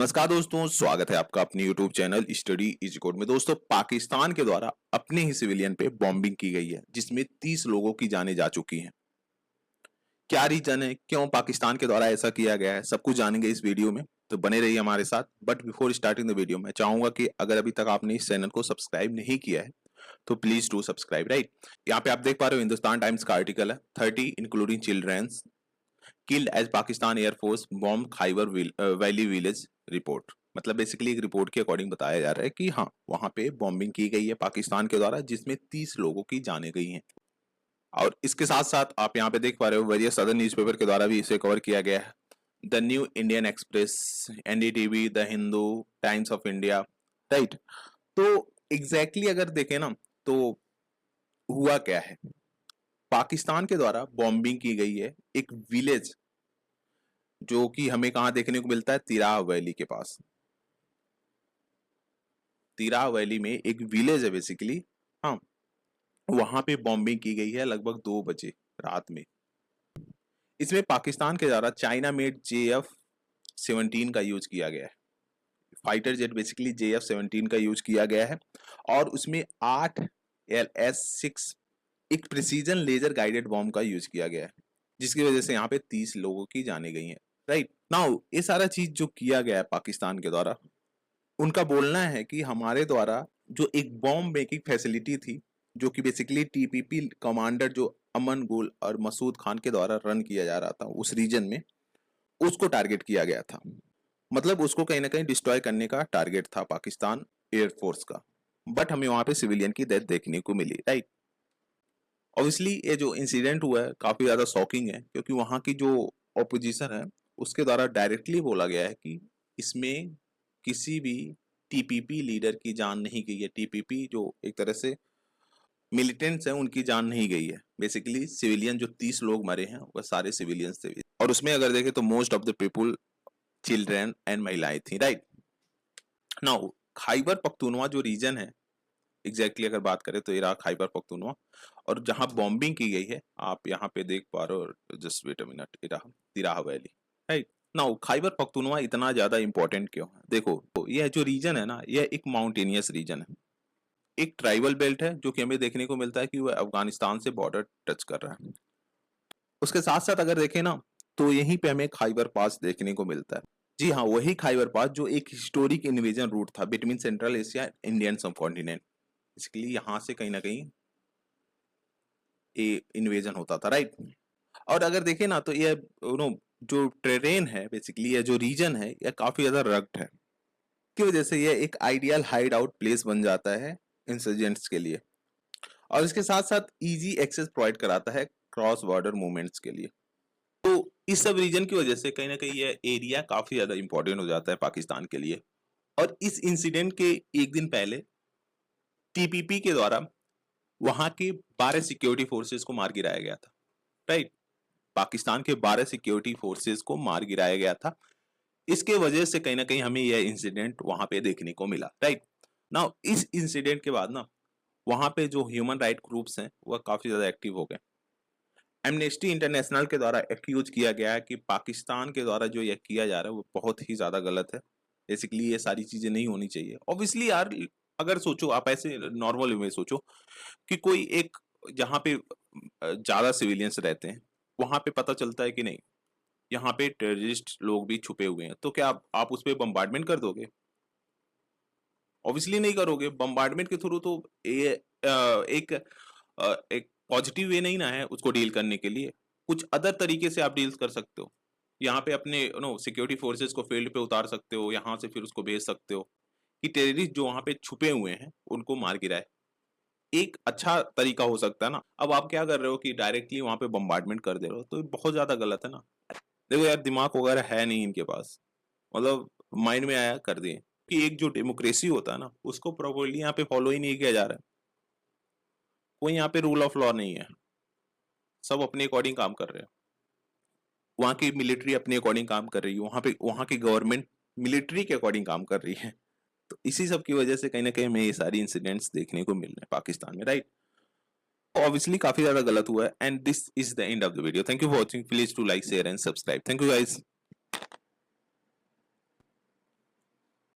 नमस्कार दोस्तों, स्वागत है आपका अपने YouTube channel study is good में। दोस्तों, पाकिस्तान के द्वारा अपने ही सिविलियन पे बॉम्बिंग की गई है जिसमें 30 लोगों की जानें जा चुकी हैं। क्या रीजन है, क्यों पाकिस्तान के द्वारा ऐसा किया गया है, सब कुछ जानेंगे इस वीडियो में, तो बने रहिए हमारे साथ। But before starting the video मैं चाहूंगा कि अगर अभी तक आपने इस चैनल को सब्सक्राइब नहीं किया है तो प्लीज डू सब्सक्राइब। राइट, यहाँ पे आप देख पा रहे हो हिंदुस्तान टाइम्स का आर्टिकल है, 30 including childrens killed as Pakistan air force bomb Khyber valley village report. मतलब बेसिकली एक रिपोर्ट के अकॉर्डिंग बताया जा रहा है कि हाँ, वहां पे बॉम्बिंग की गई है पाकिस्तान के द्वारा जिसमें 30 लोगों की जानें गई हैं। और इसके साथ साथ आप यहाँ पे देख पा रहे हो वेरियस अदर न्यूज़पेपर के द्वारा भी इसे कवर किया गया है। The new Indian express, NDTV, the Hindu, times of India. Right, तो एग्जैक्टली अगर देखें ना तो हुआ क्या है, पाकिस्तान के द्वारा बॉम्बिंग की गई है एक विलेज जो कि हमें कहाँ देखने को मिलता है, तिराह वैली के पास। तिराह वैली में एक विलेज है बेसिकली। हाँ, वहां पे बॉम्बिंग की गई है लगभग 2 बजे रात में। इसमें पाकिस्तान के द्वारा चाइना मेड JF-17 का यूज किया गया है। फाइटर जेट बेसिकली JF-17 का यूज किया गया है और उसमें 8 LS-6 एक प्रिसीजन लेजर गाइडेड बॉम्ब का यूज किया गया है जिसकी वजह से यहाँ पे 30 लोगों की जाने गई हैं। राइट नाउ ये सारा चीज जो किया गया है पाकिस्तान के द्वारा, उनका बोलना है कि हमारे द्वारा जो एक बॉम्ब मेकिंग फैसिलिटी थी जो कि बेसिकली TPP कमांडर जो अमन गुल और मसूद खान के द्वारा रन किया जा रहा था उस रीजन में, उसको टारगेट किया गया था। मतलब उसको कहीं ना कहीं डिस्ट्रॉय करने का टारगेट था पाकिस्तान एयरफोर्स का। बट हमें वहां पे सिविलियन की डेथ देखने को मिली। राइट, ऑब्वियसली ये जो इंसिडेंट हुआ है काफी ज्यादा शॉकिंग है क्योंकि वहां की जो ऑपोजिशन है उसके द्वारा डायरेक्टली बोला गया है कि इसमें किसी भी TPP लीडर की जान नहीं गई है। TPP जो एक तरह से मिलिटेंट्स हैं उनकी जान नहीं गई है। बेसिकली सिविलियन जो 30 लोग मरे हैं वह सारे सिविलियंस थे और उसमें अगर देखें तो most of the people children and महिलाएं थी। राइट नाउ खाइबर पख्तूनवा जो रीजन है एग्जैक्टली अगर बात करें तो ये रहा खाइबर पख्तूनवा, और जहां बॉम्बिंग की गई है आप यहाँ पे देख पा रहे हो, जस्ट वेट अ मिनट, ये रहा Tirah valley. Right now Khyber Pakhtunkhwa इतना ज्यादा इंपॉर्टेंट क्यों है, देखो तो यह जो रीजन है ना यह एक माउंटेनियस रीजन है, एक ट्राइबल बेल्ट है जो कि हमें देखने को मिलता है कि वह अफगानिस्तान से बॉर्डर टच कर रहा है। उसके साथ साथ अगर देखें ना तो यहीं पे हमें खाइबर पास देखने को मिलता है। जी हाँ, वही खाइबर पास जो एक हिस्टोरिक इन्वेजन रूट था बिटवीन सेंट्रल एशिया इंडियन सब कॉन्टिनेंट। इसलिए यहाँ से कहीं ना कहीं ये इन्वेजन होता था। राइट, और अगर देखें ना तो ये जो टेरेन है बेसिकली ये जो रीजन है यह काफी ज्यादा रग्ड है की वजह से यह एक आइडियल हाइड आउट प्लेस बन जाता है इंसर्जेंट्स के लिए, और इसके साथ साथ इजी एक्सेस प्रोवाइड कराता है क्रॉस बॉर्डर मूवमेंट्स के लिए। तो इस सब रीजन की वजह से कहीं ना कहीं यह एरिया काफी ज्यादा इंपॉर्टेंट हो जाता है पाकिस्तान के लिए। और इस इंसिडेंट के एक दिन पहले TPP के द्वारा वहां के 12 सिक्योरिटी फोर्सेस को मार गिराया गया था। राइट, पाकिस्तान के 12 सिक्योरिटी फोर्सेस को मार गिराया गया था। इसके वजह से कहीं ना कहीं हमें यह इंसिडेंट वहां पे देखने को मिला। राइट नाउ इस इंसिडेंट के बाद ना वहां पे जो ह्यूमन राइट ग्रुप्स हैं वह काफी ज्यादा एक्टिव हो गए। एमनेस्टी इंटरनेशनल के द्वारा एक्यूज किया गया है कि पाकिस्तान के द्वारा जो यह किया जा रहा है वो बहुत ही ज्यादा गलत है। बेसिकली ये सारी चीजें नहीं होनी चाहिए। ऑब्वियसली यार, अगर सोचो आप ऐसे नॉर्मल में सोचो कि कोई एक जहाँ पे ज्यादा सिविलियंस रहते हैं वहां पे पता चलता है कि नहीं यहाँ पे टेररिस्ट लोग भी छुपे हुए हैं, तो क्या आप उस पर बम्बार्डमेंट कर दोगे? ऑब्वियसली नहीं करोगे। बम्बार्डमेंट के थ्रू तो ये एक पॉजिटिव वे नहीं ना है उसको डील करने के लिए। कुछ अदर तरीके से आप डील कर सकते हो। यहाँ पे अपने सिक्योरिटी फोर्सेस को फील्ड पे उतार सकते हो, यहाँ से फिर उसको भेज सकते हो कि टेररिस्ट जो वहां पे छुपे हुए हैं उनको मार गिराए। एक अच्छा तरीका हो सकता है ना। अब आप क्या कर रहे हो कि डायरेक्टली वहां पे बम्बार्डमेंट कर दे रहे हो, तो ये बहुत ज्यादा गलत है ना। देखो यार, दिमाग वगैरह है नहीं इनके पास, मतलब माइंड में आया कर दिए कि एक जो डेमोक्रेसी होता है ना उसको प्रॉपरली यहाँ पे फॉलो ही नहीं किया जा रहा है। कोई यहाँ पे रूल ऑफ लॉ नहीं है, सब अपने अकॉर्डिंग काम कर रहे हैं। वहां की मिलिट्री अपने अकॉर्डिंग काम कर रही है, वहां की गवर्नमेंट मिलिट्री के अकॉर्डिंग काम कर रही है। तो इसी सब की वजह से कहीं ना कहीं हमें ये सारी इंसिडेंट्स देखने को मिल रहे हैं पाकिस्तान में। राइट, ऑब्वियसली काफी ज्यादा गलत हुआ है and this is the end of the video. Thank you for watching, please to like share and subscribe. Thank you guys.